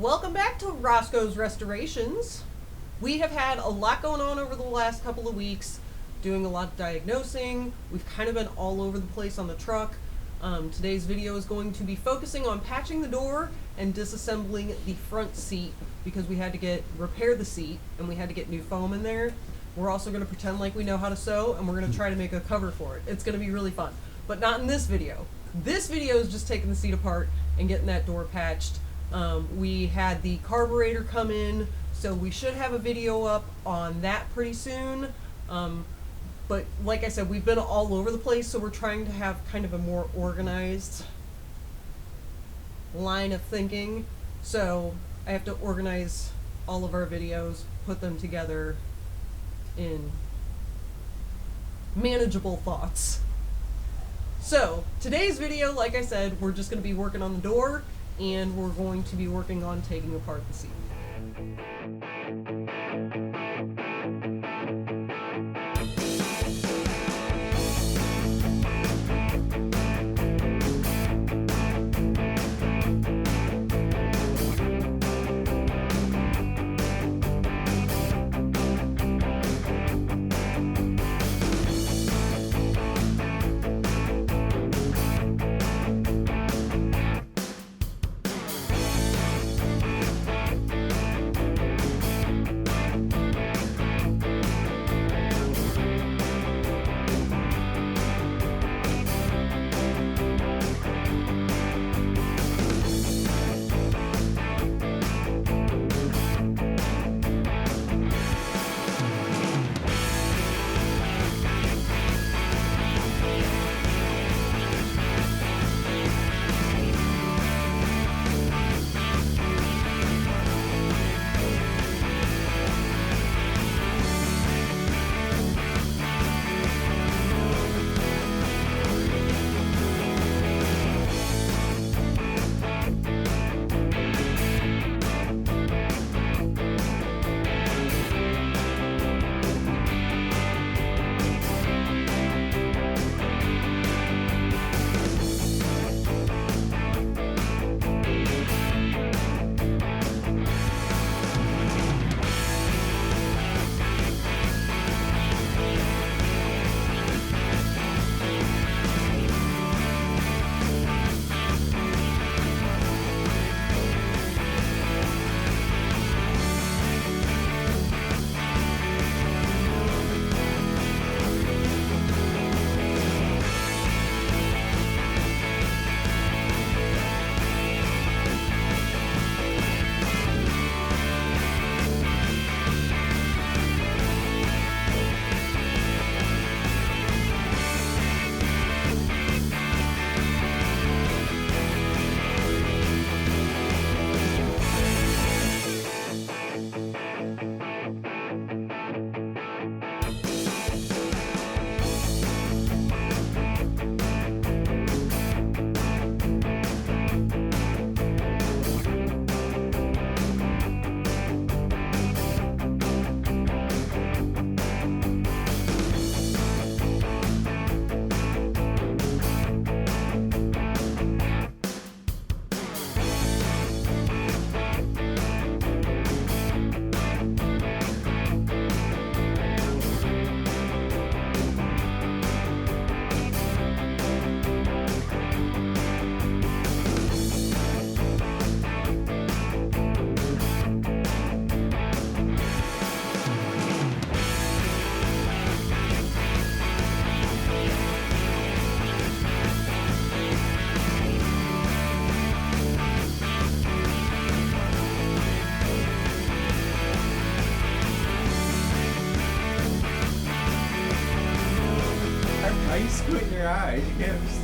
Welcome back to Roscoe's Restorations. We have had a lot going on over the last couple of weeks, doing a lot of diagnosing. We've kind of been all over the place on the truck. Today's video is going to be focusing on patching the door and disassembling the front seat because we had to repair the seat and we had to get new foam in there. We're also going to pretend like we know how to sew and we're going to try to make a cover for it. It's going to be really fun, but not in this video. This video is just taking the seat apart and getting that door patched. We had the carburetor come in, so we should have a video up on that pretty soon. But like I said, we've been all over the place, so we're trying to have kind of a more organized line of thinking. So I have to organize all of our videos, put them together in manageable thoughts. So today's video, like I said, we're just going to be working on the door, and we're going to be working on taking apart the seat. Why are you squinting your eyes? You can't just...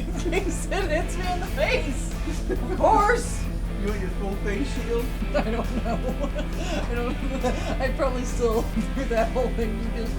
In case it hits me in the face! Of course! You want your full face shield? I don't know. I don't know. I'd probably still do that whole thing because...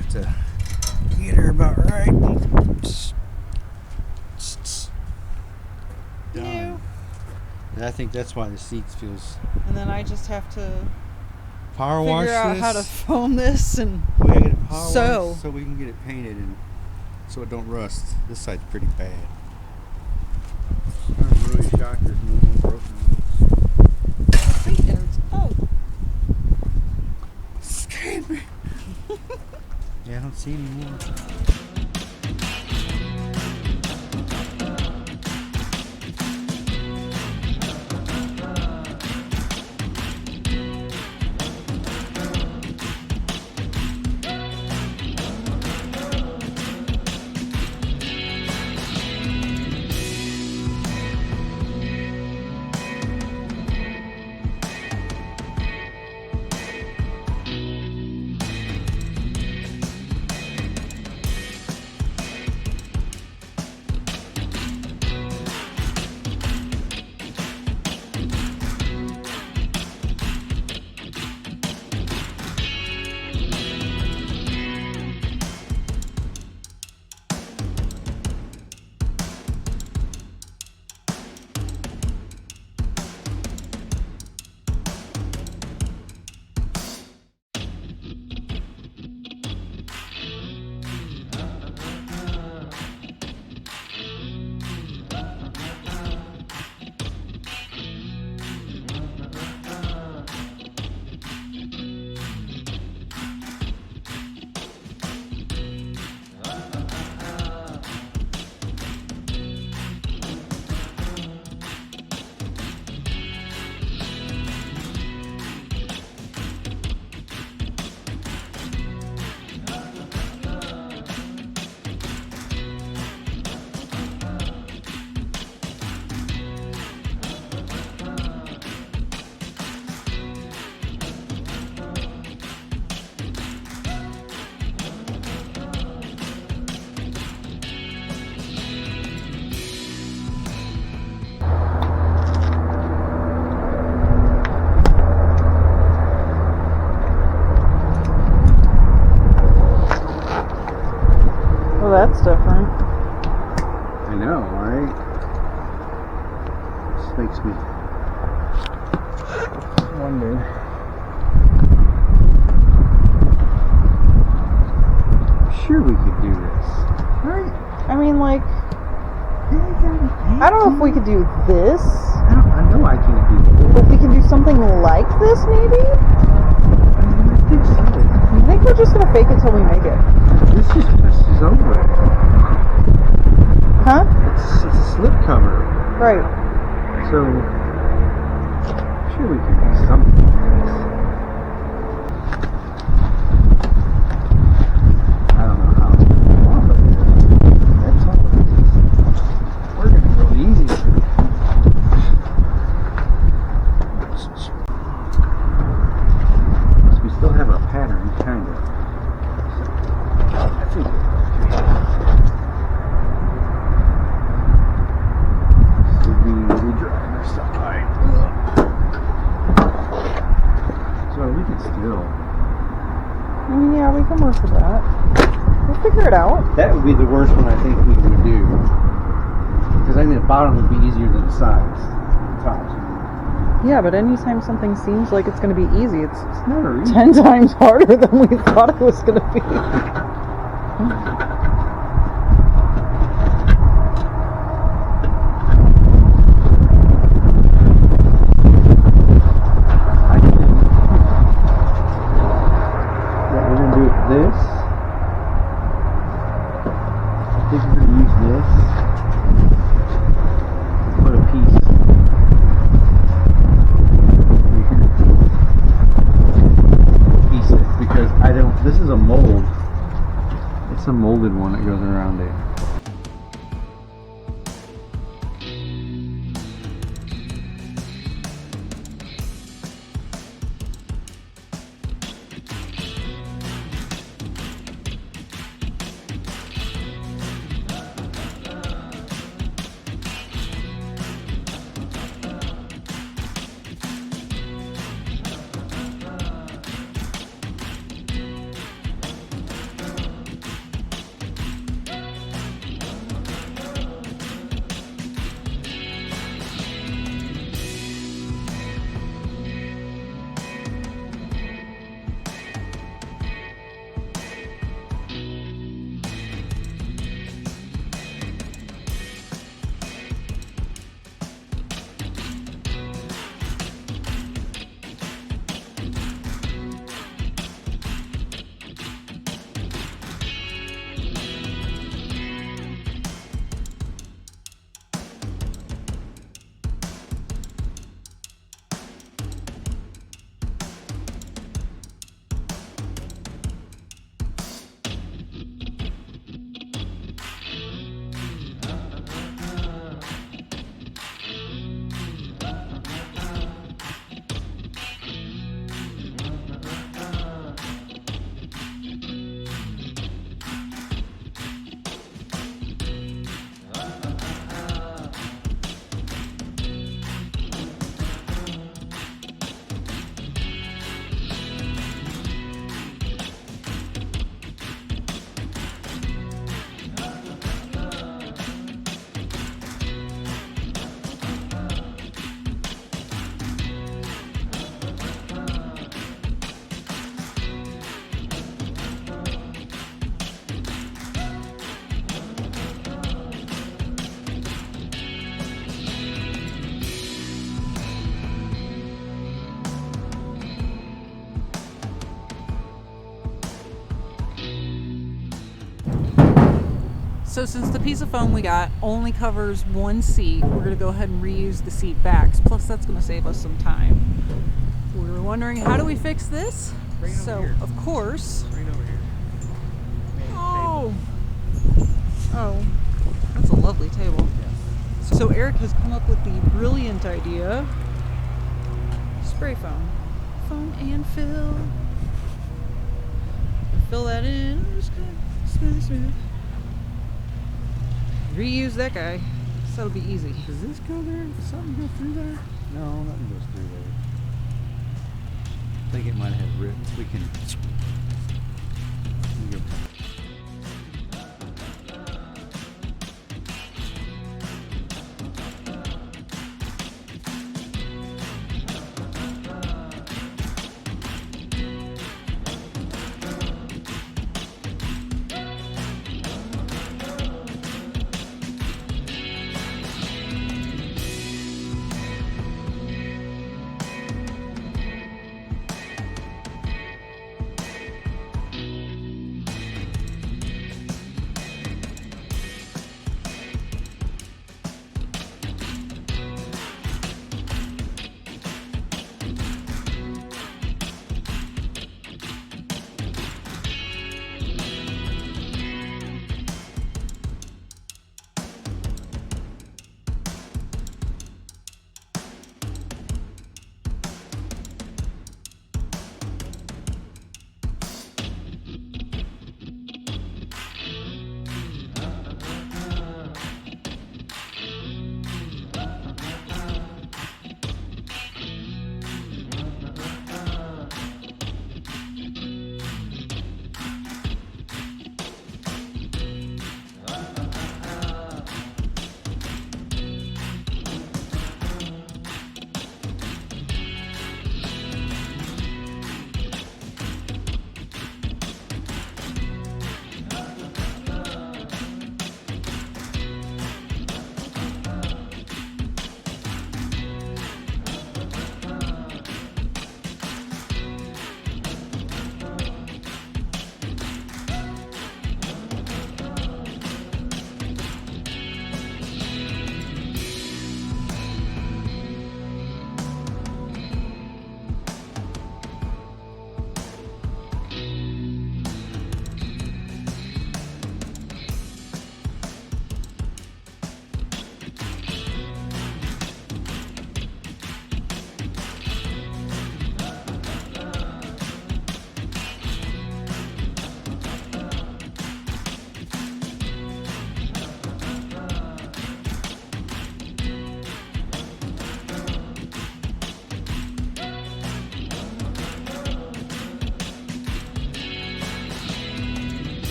have to get her about right. No. And I think that's why the seats feels. And then I just have to Power wash figure out this. how to foam this and We gotta get it power sew. washed so we can get it painted and so it don't rust. This side's pretty bad. I'm really shocked there's no more broken ones. wait, there's Scared me. Yeah, I don't see any more. Well, that's different. I know, right? This makes me wonder. Sure, we could do this, right? I mean, like, I don't know if we could do this, I know I can't do this. but we can do something like this, maybe? I think so. I think we're just gonna fake it till we make it. This just presses over it. Huh? It's a slip cover. Right. So, sure we can do something like this. I don't know how long it is. That's all it is. We're going to go easy. So we still have our pattern, kind of. I think we drive our stuff right. So we can still. I mean, yeah, we can work with that. We'll figure it out. That would be the worst one I think we would do. Because I think the bottom would be easier than the sides. The tops. Yeah, but anytime something seems like it's going to be easy, it's It's never easy. 10 times harder than we thought it was going to be. We're going to do it this. I think we're going to use this. Put a piece here. Piece it, because I don't, this is a mold. It's a molded one that goes around it. So since the piece of foam we got only covers one seat, we're going to go ahead and reuse the seat backs. Plus that's going to save us some time. We were wondering, how do we fix this? Right over So, here. of course... Right over here. Oh! Oh, that's a lovely table. So Eric has come up with the brilliant idea. Spray foam. Foam and fill. Fill that in. Just kind of smooth, smooth. Reuse that guy. So that'll be easy. Does this go there? Does something go through there? No, nothing goes through there. I think it might have ripped. We can go.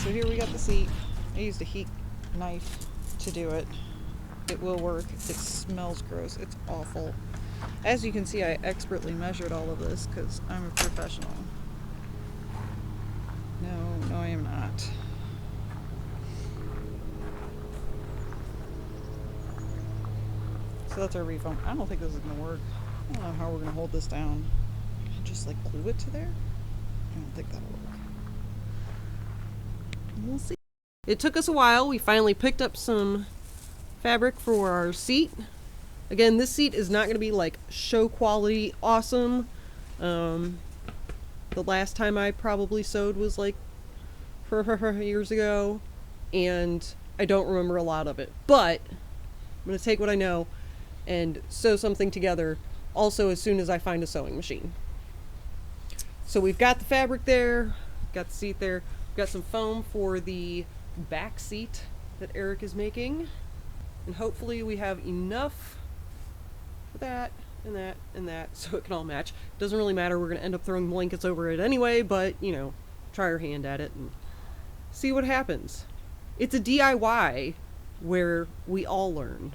So here we got the seat. I used a heat knife to do it. It will work. It smells gross. It's awful. As you can see, I expertly measured all of this because I'm a professional. No, I am not. So that's our refoam. I don't think this is going to work. I don't know how we're going to hold this down. Just like glue it to there? I don't think that'll work. We'll see. It took us a while. We finally picked up some fabric for our seat. Again, this seat is not going to be like show quality awesome. The last time I probably sewed was like years ago, and I don't remember a lot of it. But I'm going to take what I know and sew something together also as soon as I find a sewing machine. So we've got the fabric there, got the seat there, got some foam for the back seat that Eric is making. And hopefully we have enough for that and that and that so it can all match. Doesn't really matter, we're going to end up throwing blankets over it anyway, but, you know, try our hand at it and see what happens. It's a DIY where we all learn.